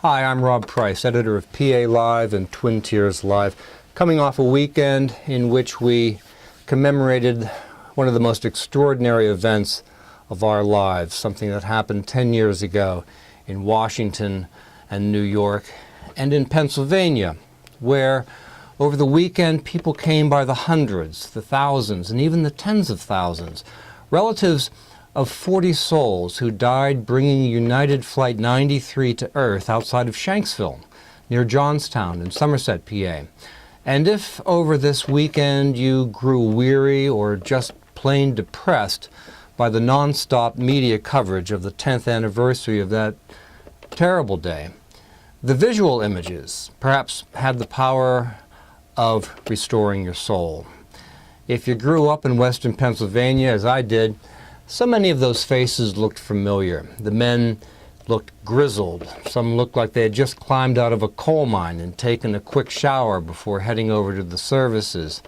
Hi, I'm Rob Price, editor of PA Live and Twin Tiers Live, coming off a weekend in which we commemorated one of the most extraordinary events of our lives, something that happened 10 years ago in Washington and New York and in Pennsylvania, where over the weekend people came by the hundreds, the thousands, and even the tens of thousands, relatives of 40 souls who died bringing United Flight 93 to Earth outside of Shanksville, near Johnstown in Somerset, PA. And if over this weekend you grew weary or just plain depressed by the non-stop media coverage of the 10th anniversary of that terrible day, the visual images perhaps had the power of restoring your soul. If you grew up in western Pennsylvania, as I did, so many of those faces looked familiar. The men looked grizzled. Some looked like they had just climbed out of a coal mine and taken a quick shower before heading over to the services.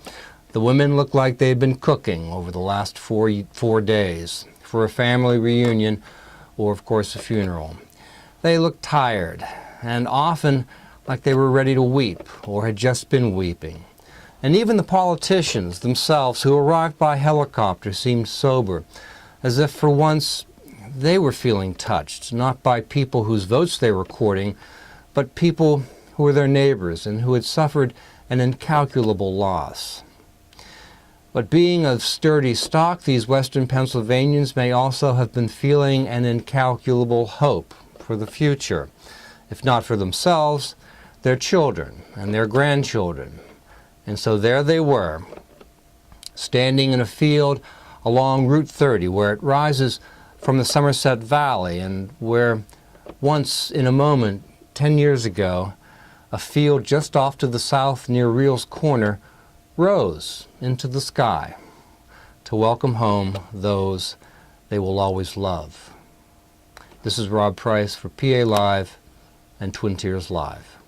The women looked like they had been cooking over the last four days for a family reunion or, of course, a funeral. They looked tired and often like they were ready to weep or had just been weeping. And even the politicians themselves who arrived by helicopter seemed sober, as if for once they were feeling touched, not by people whose votes they were courting, but people who were their neighbors and who had suffered an incalculable loss. But being of sturdy stock, these western Pennsylvanians may also have been feeling an incalculable hope for the future, if not for themselves, their children and their grandchildren. And so there they were, standing in a field along Route 30, where it rises from the Somerset Valley, and where once in a moment, 10 years ago, a field just off to the south near Reel's Corner rose into the sky to welcome home those they will always love. This is Rob Price for PA Live and Twin Tiers Live.